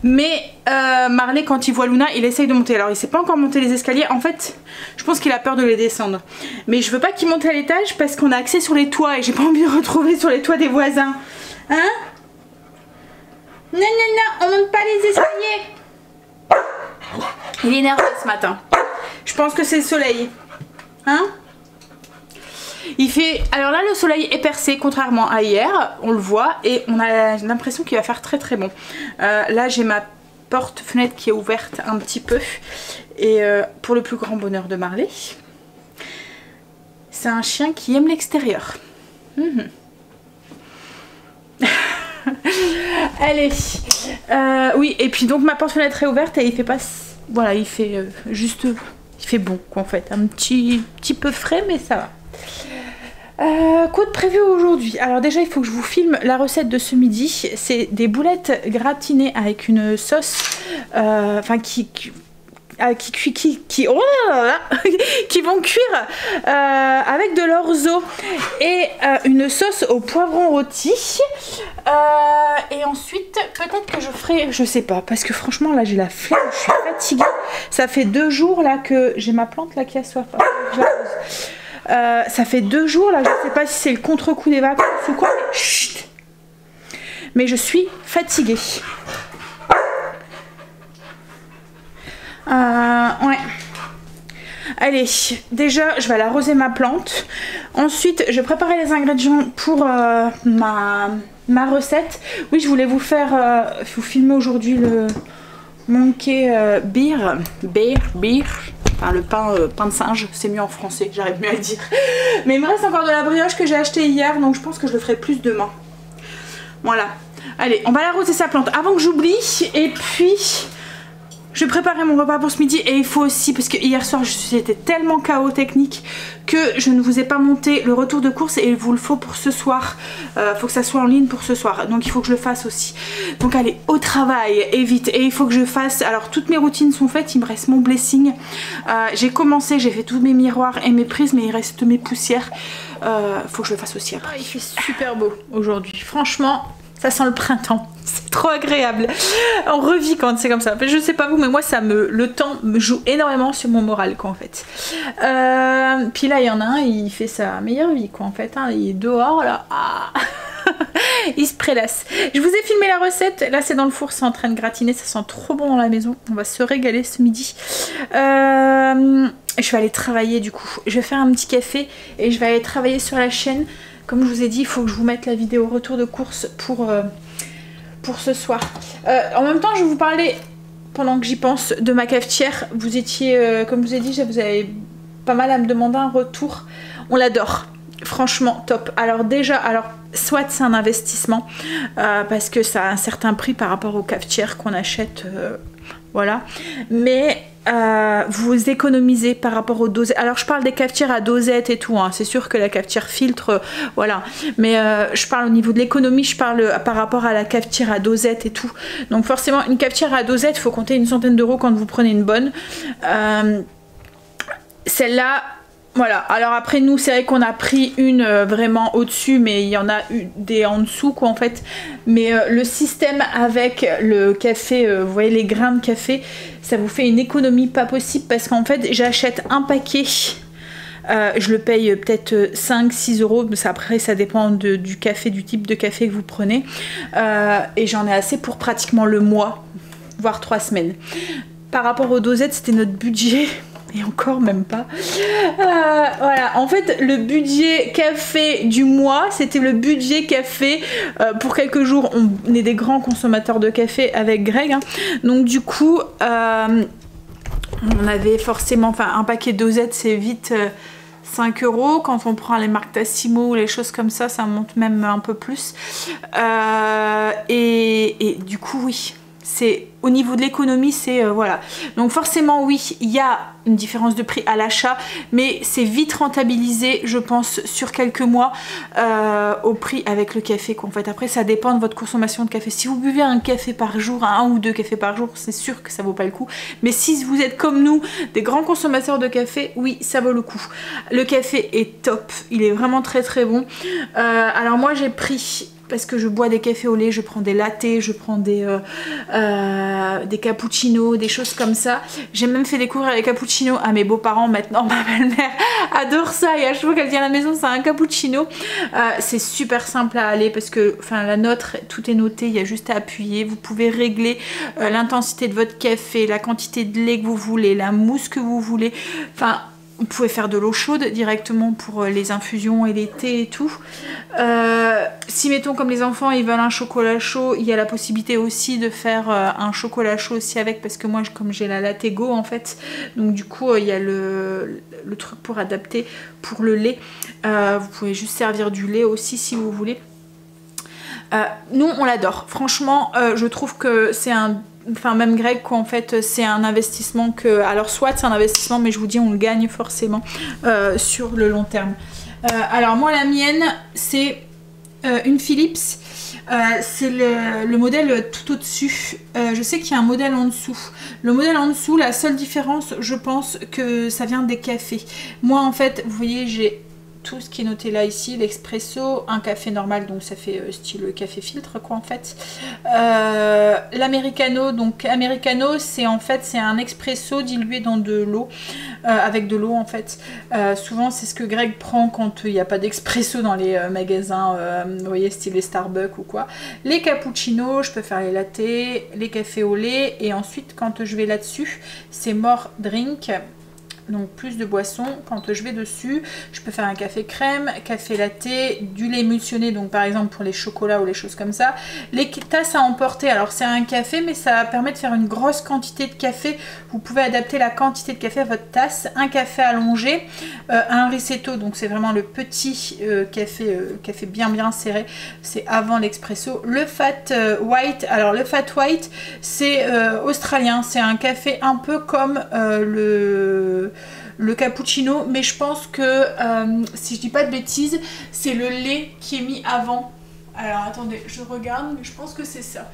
Mais Marley, quand il voit Luna, il essaye de monter. Alors, il sait pas encore monter les escaliers. En fait, je pense qu'il a peur de les descendre. Mais je veux pas qu'il monte à l'étage parce qu'on a accès sur les toits et j'ai pas envie de retrouver sur les toits des voisins. Hein? Non, non, non, on monte pas les escaliers. Il est nerveux ce matin. Je pense que c'est le soleil. Hein? Il fait... Alors là, le soleil est percé, contrairement à hier. On le voit et on a l'impression qu'il va faire très très bon. Là, j'ai ma porte-fenêtre qui est ouverte un petit peu. Et pour le plus grand bonheur de Marley, c'est un chien qui aime l'extérieur. Allez, oui, et puis donc ma porte-fenêtre est ouverte et il fait pas, voilà, il fait juste, il fait bon quoi en fait, un petit peu frais mais ça va. Quoi de prévu aujourd'hui? Alors déjà il faut que je vous filme la recette de ce midi. C'est des boulettes gratinées avec une sauce, enfin qui oh là là, qui vont cuire avec de l'orzo et une sauce au poivron rôti. Et ensuite peut-être que je ferai, je sais pas, parce que franchement là j'ai la flemme, je suis fatiguée. Ça fait 2 jours là que j'ai ma plante là qui a soif. Ça fait 2 jours là, je sais pas si c'est le contre-coup des vacances ou quoi, mais chut. Mais je suis fatiguée. Ouais. Allez, déjà je vais aller arroser ma plante. Ensuite je vais préparer les ingrédients pour ma recette. Oui, je voulais vous faire vous filmer aujourd'hui le monkey beer. Enfin le pain de singe, c'est mieux en français, j'arrive mieux à le dire. Mais il me reste encore de la brioche que j'ai acheté hier, donc je pense que je le ferai plus demain. Voilà. Allez, on va aller arroser sa plante avant que j'oublie. Et puis je vais préparer mon repas pour ce midi. Et il faut aussi, parce que hier soir j'étais tellement KO technique que je ne vous ai pas monté le retour de course, et il vous le faut pour ce soir. Faut que ça soit en ligne pour ce soir, donc il faut que je le fasse aussi. Donc allez, au travail et vite. Et il faut que je fasse, alors toutes mes routines sont faites, il me reste mon blessing. J'ai commencé, j'ai fait tous mes miroirs et mes prises, mais il reste mes poussières. Faut que je le fasse aussi après. Il fait super beau aujourd'hui, franchement. Ça sent le printemps, c'est trop agréable. On revit quand c'est comme ça. Je sais pas vous, mais moi le temps me joue énormément sur mon moral quoi en fait. Puis là il y en a un, il fait sa meilleure vie quoi en fait. Hein. Il est dehors là. Ah. Il se prélasse. Je vous ai filmé la recette. Là c'est dans le four, c'est en train de gratiner. Ça sent trop bon dans la maison. On va se régaler ce midi. Je vais aller travailler du coup. Je vais faire un petit café et je vais aller travailler sur la chaîne. Comme je vous ai dit, il faut que je vous mette la vidéo retour de course pour ce soir. En même temps, je vais vous parler, pendant que j'y pense, de ma cafetière. Vous étiez, comme je vous ai dit, vous avez pas mal à me demander un retour. On l'adore. Franchement, top. Alors déjà, soit c'est un investissement, parce que ça a un certain prix par rapport aux cafetières qu'on achète, voilà. Mais vous économisez par rapport aux dosettes. Alors je parle des cafetières à dosette et tout, hein. C'est sûr que la cafetière filtre, voilà. Mais je parle au niveau de l'économie, je parle par rapport à la cafetière à dosette et tout. Donc forcément, une cafetière à dosette, il faut compter une centaine d'euros quand vous prenez une bonne. Celle-là... Voilà, alors après nous c'est vrai qu'on a pris une vraiment au-dessus, mais il y en a eu des en dessous quoi en fait. Mais le système avec le café, vous voyez les grains de café, ça vous fait une économie pas possible parce qu'en fait j'achète un paquet, je le paye peut-être 5-6 euros, mais après ça dépend du café, du type de café que vous prenez. Et j'en ai assez pour pratiquement le mois, voire 3 semaines. Par rapport aux dosettes c'était notre budget. Et encore même pas. Voilà, en fait le budget café du mois c'était le budget café pour quelques jours. On est des grands consommateurs de café avec Greg, hein. Donc du coup on avait forcément, enfin un paquet de dosettes c'est vite 5 euros. Quand on prend les marques Tassimo ou les choses comme ça, ça monte même un peu plus. Et du coup oui, c'est au niveau de l'économie, c'est voilà. Donc forcément oui, il y a une différence de prix à l'achat, mais c'est vite rentabilisé, je pense, sur quelques mois au prix avec le café qu'en fait. Après, ça dépend de votre consommation de café. Si vous buvez un café par jour, un ou deux cafés par jour, c'est sûr que ça vaut pas le coup. Mais si vous êtes comme nous, des grands consommateurs de café, oui, ça vaut le coup. Le café est top, il est vraiment très très bon. Alors moi, j'ai pris... Parce que je bois des cafés au lait, je prends des lattés, je prends des cappuccinos, des choses comme ça. J'ai même fait découvrir les cappuccinos à mes beaux-parents maintenant. Ma belle-mère adore ça et à chaque fois qu'elle vient à la maison, c'est un cappuccino. C'est super simple à aller parce que la nôtre, tout est noté, il y a juste à appuyer. Vous pouvez régler l'intensité de votre café, la quantité de lait que vous voulez, la mousse que vous voulez. Enfin... Vous pouvez faire de l'eau chaude directement pour les infusions et les thés et tout. Si mettons comme les enfants ils veulent un chocolat chaud, il y a la possibilité aussi de faire un chocolat chaud aussi avec, parce que moi comme j'ai la Lattego en fait, donc du coup il y a le truc pour adapter pour le lait. Vous pouvez juste servir du lait aussi si vous voulez. Nous on l'adore, franchement je trouve que c'est un... Enfin même Greg quoi, en fait c'est un investissement que... Alors soit c'est un investissement mais je vous dis on le gagne forcément sur le long terme. Alors moi la mienne c'est une Philips, c'est le modèle tout au-dessus. Je sais qu'il y a un modèle en dessous. Le modèle en dessous, la seule différence, je pense que ça vient des cafés. Moi en fait, vous voyez, j'ai tout ce qui est noté là ici, l'expresso, un café normal, donc ça fait style café filtre quoi en fait. L'americano, donc americano c'est en fait c'est un expresso dilué dans de l'eau, avec de l'eau en fait. Souvent c'est ce que Greg prend quand il n'y a pas d'expresso dans les magasins, vous voyez style les Starbucks ou quoi. Les cappuccinos, je peux faire les lattés, les cafés au lait, et ensuite quand je vais là-dessus, c'est more drink. Donc plus de boissons. Quand je vais dessus, je peux faire un café crème, café latte, du lait émulsionné, donc par exemple pour les chocolats ou les choses comme ça. Les tasses à emporter, alors c'est un café mais ça permet de faire une grosse quantité de café. Vous pouvez adapter la quantité de café à votre tasse. Un café allongé, un ristretto, donc c'est vraiment le petit café bien serré, c'est avant l'expresso. Le fat white, alors le fat white c'est australien, c'est un café un peu comme le cappuccino, mais je pense que si je dis pas de bêtises, c'est le lait qui est mis avant. Alors attendez, je regarde, mais je pense que c'est ça.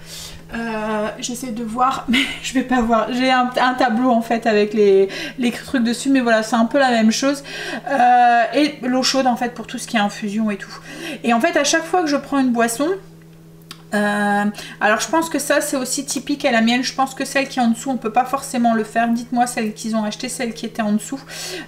J'essaie de voir, mais je vais pas voir. J'ai un tableau en fait avec les trucs dessus, mais voilà, c'est un peu la même chose. Et l'eau chaude en fait pour tout ce qui est infusion et tout. Et en fait, à chaque fois que je prends une boisson, alors je pense que ça c'est aussi typique à la mienne. Je pense que celle qui est en dessous on peut pas forcément le faire. Dites-moi celle qu'ils ont acheté, celle qui était en dessous.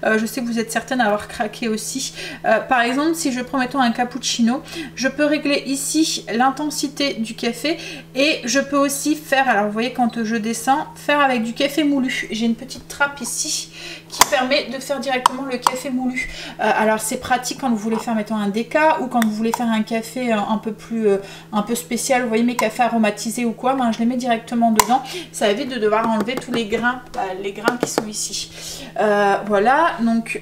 Je sais que vous êtes certaines à avoir craqué aussi. Par exemple si je prends mettons un cappuccino, je peux régler ici l'intensité du café, et je peux aussi faire, alors vous voyez quand je descends, faire avec du café moulu. J'ai une petite trappe ici qui permet de faire directement le café moulu. Alors c'est pratique quand vous voulez faire mettons un déca, ou quand vous voulez faire un café un peu spécial. Vous voyez mes cafés aromatisés ou quoi, ben je les mets directement dedans. Ça évite de devoir enlever tous les grains qui sont ici. Voilà, donc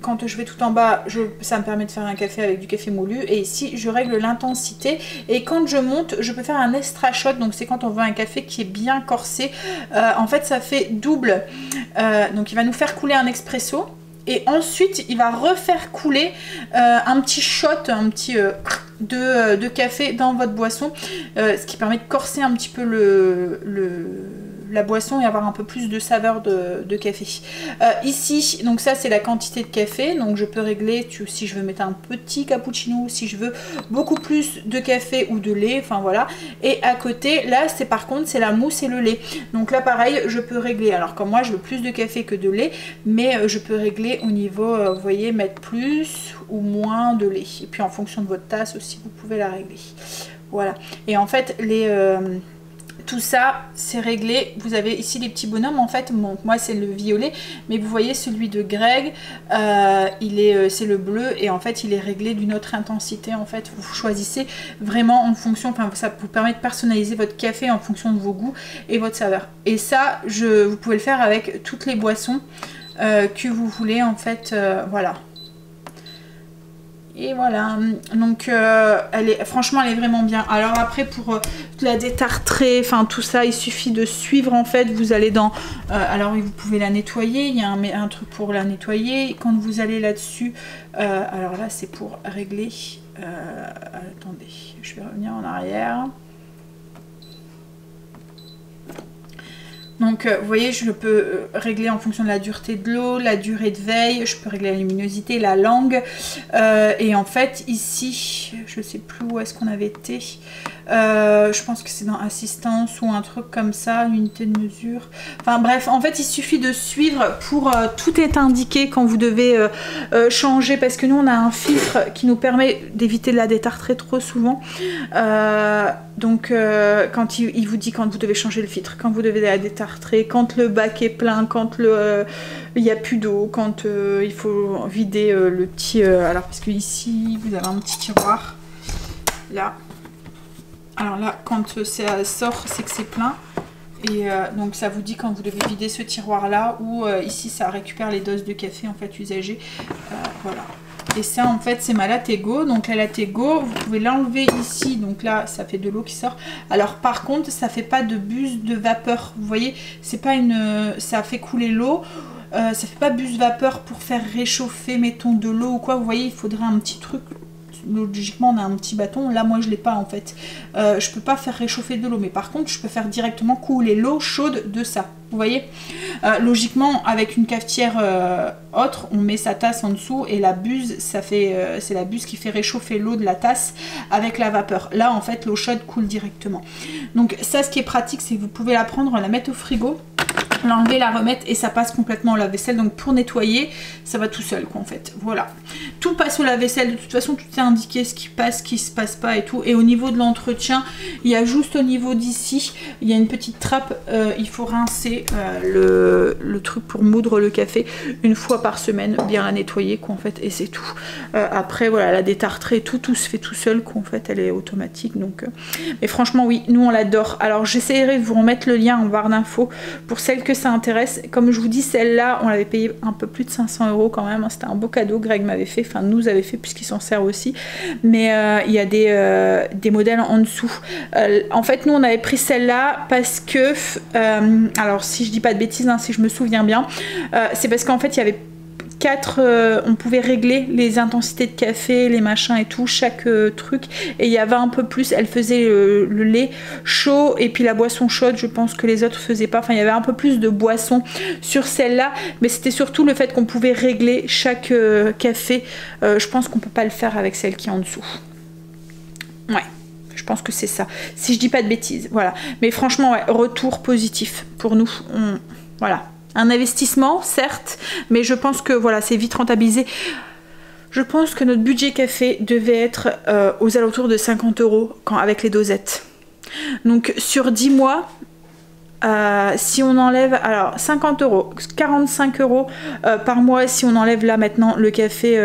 quand je vais tout en bas, ça me permet de faire un café avec du café moulu. Et ici, je règle l'intensité. Et quand je monte, je peux faire un extra shot. Donc c'est quand on veut un café qui est bien corsé. En fait, ça fait double. Donc il va nous faire couler un expresso. Et ensuite, il va refaire couler un petit shot, un petit de café dans votre boisson. Ce qui permet de corser un petit peu la boisson et avoir un peu plus de saveur de café. Ici, donc ça c'est la quantité de café. Donc je peux régler si je veux mettre un petit cappuccino, si je veux beaucoup plus de café ou de lait. Enfin voilà. Et à côté, là c'est par contre c'est la mousse et le lait. Donc là pareil, je peux régler. Alors comme moi je veux plus de café que de lait, mais je peux régler au niveau, vous voyez, mettre plus ou moins de lait. Et puis en fonction de votre tasse aussi, vous pouvez la régler. Voilà. Et en fait tout ça c'est réglé. Vous avez ici les petits bonhommes en fait. Bon, moi c'est le violet, mais vous voyez celui de Greg, c'est le bleu, et en fait il est réglé d'une autre intensité. En fait vous choisissez vraiment en fonction, enfin ça vous permet de personnaliser votre café en fonction de vos goûts et votre saveur. Et ça vous pouvez le faire avec toutes les boissons que vous voulez en fait. Voilà. Et voilà, donc franchement elle est vraiment bien. Alors après pour la détartrer, enfin tout ça, il suffit de suivre en fait. Vous allez dans, alors vous pouvez la nettoyer, il y a un truc pour la nettoyer. Quand vous allez là-dessus, alors là c'est pour régler, attendez, je vais revenir en arrière. Donc vous voyez, je peux régler en fonction de la dureté de l'eau, la durée de veille, je peux régler la luminosité, la langue. Et en fait ici, je sais plus où est-ce qu'on avait été. Je pense que c'est dans assistance ou un truc comme ça, unité de mesure. Enfin bref, en fait il suffit de suivre pour tout est indiqué quand vous devez changer, parce que nous on a un filtre qui nous permet d'éviter de la détartrer trop souvent. Donc quand il vous dit quand vous devez changer le filtre, quand vous devez la détartrer, quand le bac est plein, quand il n'y a plus d'eau, quand il faut vider le petit... alors parce que ici vous avez un petit tiroir, là. Alors là, quand ça sort, c'est que c'est plein. Et donc ça vous dit quand vous devez vider ce tiroir-là, ou ici ça récupère les doses de café en fait usagées. Voilà. Et ça en fait c'est ma Lattego. Donc la Lattego, vous pouvez l'enlever ici. Donc là ça fait de l'eau qui sort. Alors par contre ça fait pas de buse de vapeur. Vous voyez, c'est pas ça fait couler l'eau. ça fait pas buse vapeur pour faire réchauffer, mettons, de l'eau ou quoi. Vous voyez, il faudrait un petit truc. Logiquement, on a un petit bâton. Là, moi, je l'ai pas en fait. Je peux pas faire réchauffer de l'eau, mais par contre, je peux faire directement couler l'eau chaude de ça. Vous voyez, logiquement, avec une cafetière autre, on met sa tasse en dessous et la buse, ça fait, c'est la buse qui fait réchauffer l'eau de la tasse avec la vapeur. Là, en fait, l'eau chaude coule directement. Donc ça, ce qui est pratique, c'est que vous pouvez la prendre, la mettre au frigo, l'enlever, la remettre et ça passe complètement au lave-vaisselle. Donc pour nettoyer, ça va tout seul quoi en fait. Voilà. Tout passe au lave-vaisselle. De toute façon, tout est indiqué, ce qui passe, ce qui se passe pas et tout. Et au niveau de l'entretien, il y a juste au niveau d'ici, il y a une petite trappe. Il faut rincer le truc pour moudre le café une fois par semaine, bien la nettoyer quoi en fait. Et c'est tout. Après voilà, la détartrer et tout se fait tout seul quoi en fait. Elle est automatique donc. Mais franchement oui, nous on l'adore. Alors j'essaierai de vous remettre le lien en barre d'infos pour celles que ça intéresse. Comme je vous dis, celle-là, on l'avait payé un peu plus de 500 € quand même. C'était un beau cadeau, Greg m'avait fait, enfin nous avait fait puisqu'il s'en sert aussi. Mais il y a des modèles en dessous. En fait, nous on avait pris celle-là parce que, alors si je dis pas de bêtises, hein, si je me souviens bien, c'est parce qu'en fait il y avait 4, on pouvait régler les intensités de café, les machins et tout, chaque truc, et il y avait un peu plus, elle faisait le lait chaud et puis la boisson chaude, je pense que les autres faisaient pas, enfin il y avait un peu plus de boisson sur celle-là, mais c'était surtout le fait qu'on pouvait régler chaque café. Je pense qu'on peut pas le faire avec celle qui est en dessous. Ouais. Je pense que c'est ça, si je dis pas de bêtises, voilà. Mais franchement, ouais, retour positif pour nous, voilà. Un investissement, certes, mais je pense que voilà, c'est vite rentabilisé. Je pense que notre budget café devait être aux alentours de 50 € avec les dosettes. Donc sur 10 mois, si on enlève, alors 50 €, 45 € par mois, si on enlève là maintenant le café,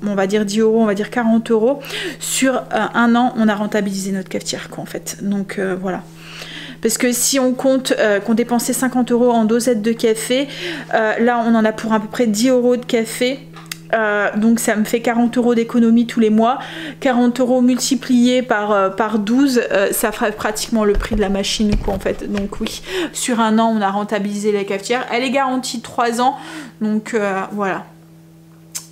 on va dire 10 €, on va dire 40 €. Sur un an, on a rentabilisé notre cafetière quoi en fait. Donc voilà. Parce que si on compte qu'on dépensait 50 € en dosette de café, là on en a pour à peu près 10 € de café. Donc ça me fait 40 € d'économie tous les mois. 40 € multiplié par 12, ça ferait pratiquement le prix de la machine quoi en fait. Donc oui, sur un an on a rentabilisé la cafetière. Elle est garantie 3 ans, donc voilà.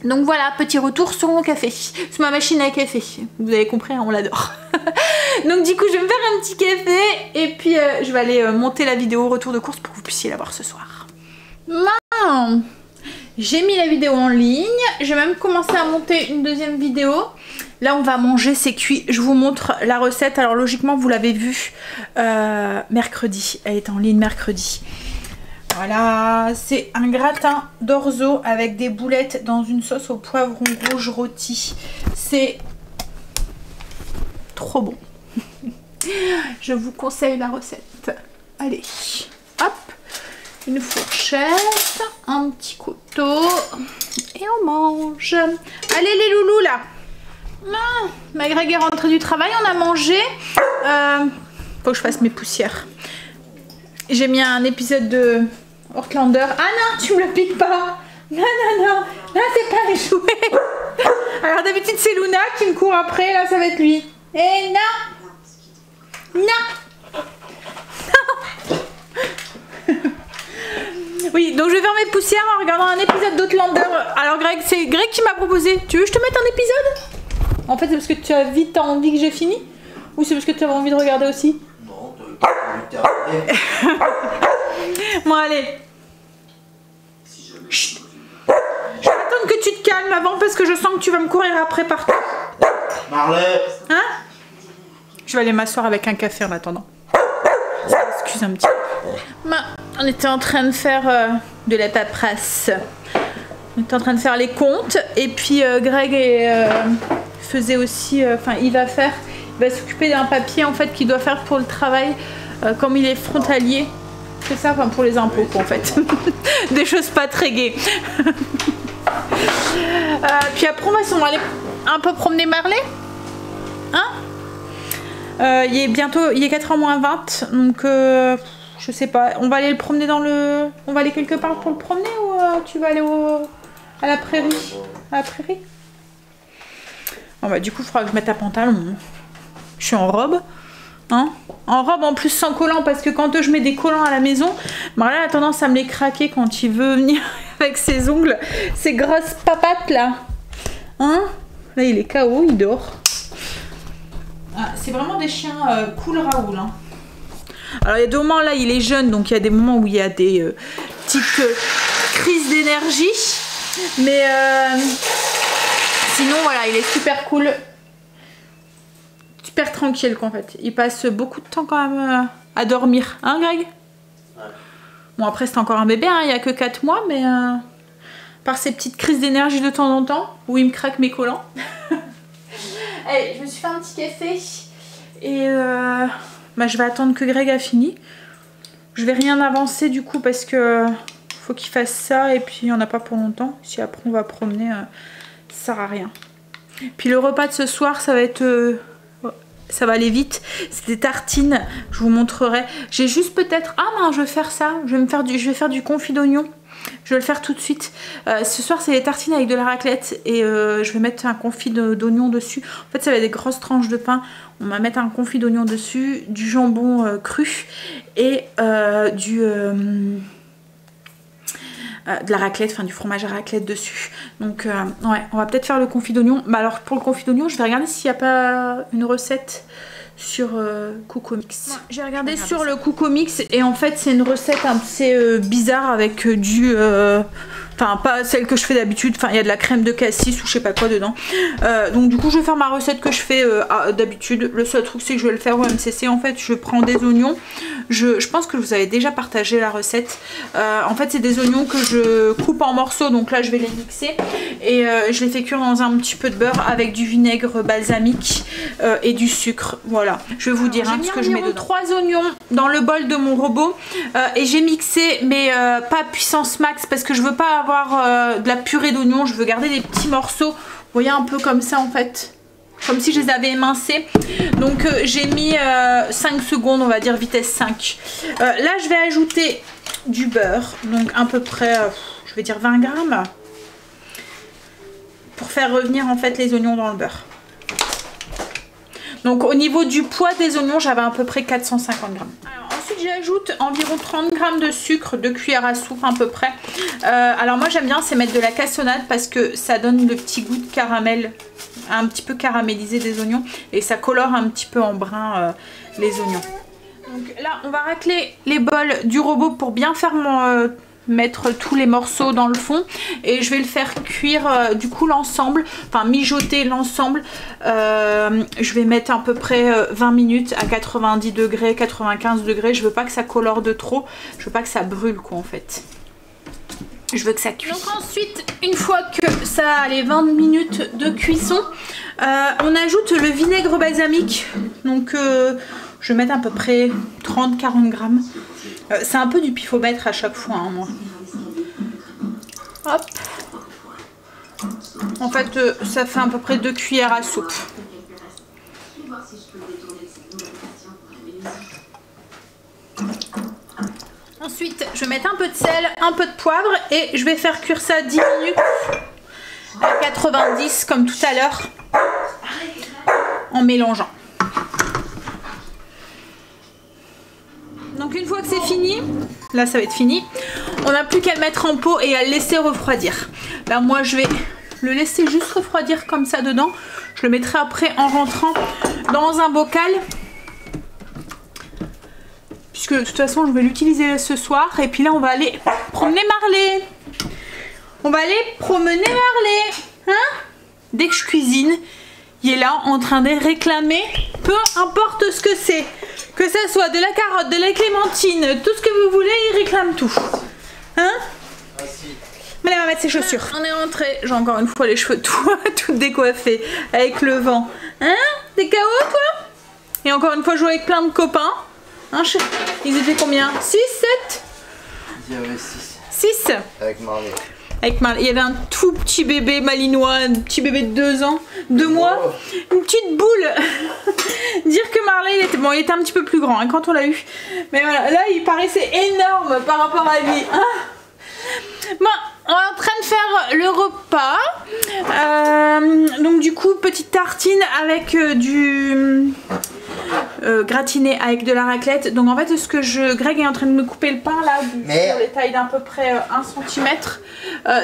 Donc voilà, petit retour sur mon café, sur ma machine à café. Vous avez compris, hein, on l'adore. Donc du coup, je vais me faire un petit café et puis je vais aller monter la vidéo retour de course pour que vous puissiez la voir ce soir. J'ai mis la vidéo en ligne, j'ai même commencé à monter une deuxième vidéo. Là, on va manger, c'est cuit. Je vous montre la recette. Alors logiquement, vous l'avez vu mercredi. Elle est en ligne mercredi. Voilà, c'est un gratin d'orzo avec des boulettes dans une sauce au poivron rouge rôti. C'est trop bon. Je vous conseille la recette. Allez, hop, une fourchette, un petit couteau et on mange. Allez les loulous là. Ma Greg est rentrée du travail, on a mangé. Faut que je fasse mes poussières. J'ai mis un épisode de Outlander. Ah non, tu me le piques pas. Non, non, non. Là, c'est pas les jouets. Alors d'habitude, c'est Luna qui me court après. Là, ça va être lui. Et non. Non. Non. Oui, donc je vais faire mes poussières en regardant un épisode d'Outlander. Alors Greg, c'est Greg qui m'a proposé. Tu veux que je te mette un épisode? En fait, c'est parce que tu as vite envie que j'ai fini? Ou c'est parce que tu avais envie de regarder aussi? Non, t'as regardé. Bon, allez. Chut. Je vais attendre que tu te calmes avant parce que je sens que tu vas me courir après partout. Marley. Hein? Je vais aller m'asseoir avec un café en attendant. Excuse un petit peu. On était en train de faire de la paperasse. On était en train de faire les comptes. Et puis Greg faisait aussi... Enfin, il va s'occuper d'un papier en fait qu'il doit faire pour le travail. Comme il est frontalier. C'est ça, enfin pour les impôts quoi, en fait. Des choses pas très gaies. Puis après on va aller un peu promener Marley. Hein? Il est 4h moins 20. Donc je sais pas. On va aller le promener dans le... On va aller quelque part pour le promener ou tu vas aller à la prairie? À la prairie? Bon bah du coup il faudra que je mette un pantalon. Je suis en robe. Hein, en robe en plus sans collant parce que quand je mets des collants à la maison, Marley a tendance à me les craquer quand il veut venir avec ses ongles, ses grosses papates là. Hein? Là il est KO, il dort. Ah, c'est vraiment des chiens cool Raoul. Hein. Alors il y a des moments là il est jeune, donc il y a des moments où il y a des petites crises d'énergie. Mais sinon voilà, il est super cool. Super tranquille quoi en fait. Il passe beaucoup de temps quand même à dormir. Hein Greg? Ouais. Bon après c'est encore un bébé, hein, il n'y a que 4 mois, mais par ces petites crises d'énergie de temps en temps, où il me craque mes collants. Allez, je me suis fait un petit café. Et bah, je vais attendre que Greg a fini. Je vais rien avancer du coup parce que faut qu'il fasse ça et puis il n'y en a pas pour longtemps. Si après on va promener, ça sert à rien. Puis le repas de ce soir, ça va être... ça va aller vite. C'est des tartines, je vous montrerai. J'ai juste peut-être... Ah non, je vais faire ça. Je vais faire du confit d'oignon. Je vais le faire tout de suite. Ce soir, c'est des tartines avec de la raclette. Et je vais mettre un confit d'oignon dessus. En fait, ça va être des grosses tranches de pain. On va mettre un confit d'oignon dessus, du jambon cru et de la raclette, enfin du fromage à raclette dessus. Donc ouais, on va peut-être faire le confit d'oignon. Bah alors pour le confit d'oignon, je vais regarder s'il n'y a pas une recette sur Cocomix. Ouais, j'ai regardé sur le Cocomix et en fait c'est une recette assez bizarre avec du... Enfin pas celle que je fais d'habitude, enfin il y a de la crème de cassis ou je sais pas quoi dedans. Donc du coup je vais faire ma recette que je fais d'habitude. Le seul truc c'est que je vais le faire au MCC. En fait je prends des oignons. Je pense que je vous avais déjà partagé la recette. En fait c'est des oignons que je coupe en morceaux. Donc là je vais les mixer. Et je les fais cuire dans un petit peu de beurre avec du vinaigre balsamique et du sucre. Voilà. Je vais vous dire ce que je mets dedans. 3 oignons dans le bol de mon robot. Et j'ai mixé mais pas puissance max parce que je veux pas avoir de la purée d'oignons, je veux garder des petits morceaux, vous voyez un peu comme ça en fait, comme si je les avais émincés. Donc j'ai mis 5 secondes, on va dire vitesse 5. Là je vais ajouter du beurre, donc à peu près, je vais dire 20 grammes, pour faire revenir en fait les oignons dans le beurre. Donc au niveau du poids des oignons, j'avais à peu près 450 grammes. Alors, ensuite j'ajoute environ 30 grammes de sucre, 2 cuillères à soupe à peu près. Alors moi j'aime bien c'est mettre de la cassonade parce que ça donne le petit goût de caramel, un petit peu caramélisé des oignons. Et ça colore un petit peu en brun les oignons. Donc là on va racler les bols du robot pour bien faire mettre tous les morceaux dans le fond et je vais le faire cuire du coup l'ensemble, enfin mijoter l'ensemble. Je vais mettre à peu près 20 minutes à 90 degrés, 95 degrés. Je veux pas que ça colore de trop, je veux pas que ça brûle quoi en fait. Je veux que ça cuise. Donc ensuite, une fois que ça a les 20 minutes de cuisson, on ajoute le vinaigre balsamique. Donc je vais mettre à peu près 30-40 grammes. C'est un peu du pifomètre à chaque fois, hein, moi. Hop. En fait, ça fait à peu près 2 cuillères à soupe. Ensuite, je vais mettre un peu de sel, un peu de poivre et je vais faire cuire ça 10 minutes à 90 comme tout à l'heure en mélangeant. Donc une fois que c'est fini, là ça va être fini, on n'a plus qu'à le mettre en pot et à le laisser refroidir. Là moi je vais le laisser juste refroidir comme ça dedans. Je le mettrai après en rentrant dans un bocal. Puisque de toute façon je vais l'utiliser ce soir. Et puis là on va aller promener Marley. On va aller promener Marley. Hein? Dès que je cuisine, il est là en train de réclamer. Peu importe ce que c'est. Que ça soit de la carotte, de la clémentine, tout ce que vous voulez, il réclame tout. Hein? Allez, on va mettre ses chaussures. On est rentré. J'ai encore une fois les cheveux tout décoiffés avec le vent. Hein? T'es KO toi? Et encore une fois jouer avec plein de copains. Hein, ils étaient combien? 6, 7? Il y avait 6. 6? Avec Marley. Avec Marley. Il y avait un tout petit bébé malinois, un petit bébé de 2 ans, 2 mois, une petite boule. Dire que Marley, il était un petit peu plus grand hein, quand on l'a eu. Mais voilà, là il paraissait énorme par rapport à lui. Hein. Bon, on est en train de faire le repas. Donc du coup, petite tartine avec gratiné avec de la raclette. Donc en fait Greg est en train de me couper le pain là sur les tailles d'à peu près 1 cm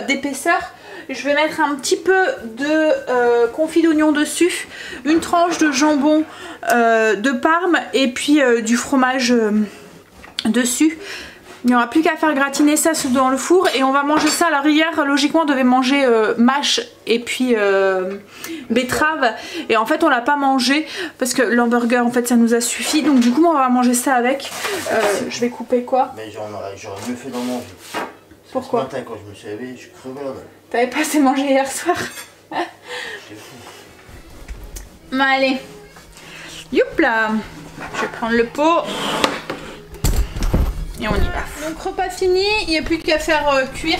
d'épaisseur. Je vais mettre un petit peu de confit d'oignon dessus, une tranche de jambon de Parme et puis du fromage dessus. Il n'y aura plus qu'à faire gratiner ça dans le four et on va manger ça. Alors hier logiquement on devait manger mâche et puis betterave et en fait on l'a pas mangé parce que l'hamburger en fait ça nous a suffi, donc du coup on va manger ça avec. Je vais couper quoi? Mais j'aurais mieux fait d'en manger. Pourquoi? Ce matin quand je me suis réveillé, je crevais là. T'avais pas assez mangé hier soir? C'est fou. Bon allez, youp là, je vais prendre le pot. Et on y va. Donc repas fini, il n'y a plus qu'à faire cuire.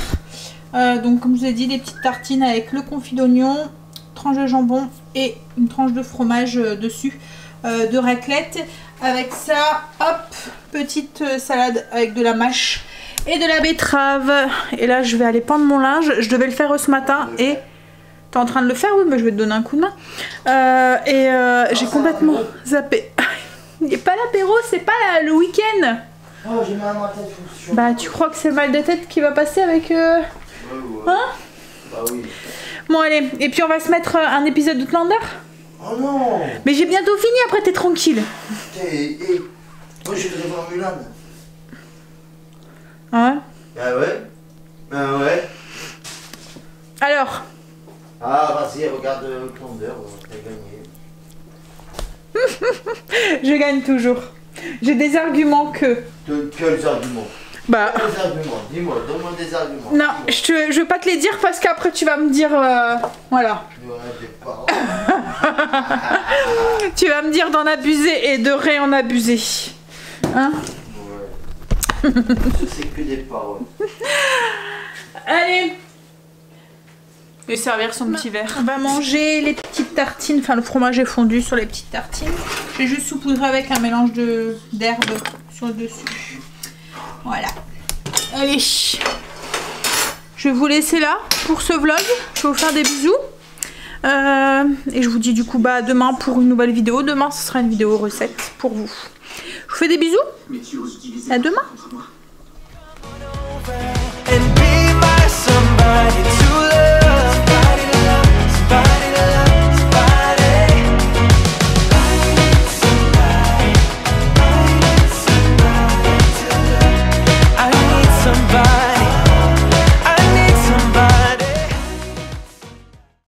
Donc comme je vous ai dit, des petites tartines avec le confit d'oignon, tranche de jambon et une tranche de fromage dessus, de raclette. Avec ça, hop, petite salade avec de la mâche et de la betterave. Et là je vais aller pendre mon linge, je devais le faire ce matin et... T'es en train de le faire? Oui, mais je vais te donner un coup de main. J'ai complètement zappé. Il n'est pas l'apéro, c'est pas le week-end. Oh, j'ai mal à ma tête. Bah, tu crois que c'est le mal de tête qui va passer avec... Ouais. Hein? Bah oui. Bon, allez. Et puis, on va se mettre un épisode d'Outlander. Oh non. Mais j'ai bientôt fini, après t'es tranquille. Moi, je voudrais voir Mulan. Ah ouais? Ah ouais? Ah ouais? Alors? Ah, vas-y, regarde Outlander, t'as gagné. Je gagne toujours. J'ai des arguments que... Quels arguments? Bah... Quels arguments? Dis-moi, donne-moi des arguments. Non, je vais pas te les dire parce qu'après tu vas me dire... voilà. Ouais, des paroles. Tu vas me dire d'en abuser et de réen abuser. Hein? Ouais. Je sais que des paroles. Allez! Je vais servir son petit verre. On va manger les petites tartines, enfin le fromage est fondu sur les petites tartines. J'ai juste saupoudré avec un mélange d'herbes sur le dessus. Voilà. Allez. Je vais vous laisser là pour ce vlog. Je vais vous faire des bisous. Et je vous dis du coup bah demain pour une nouvelle vidéo. Demain ce sera une vidéo recette pour vous. Je vous fais des bisous. À demain.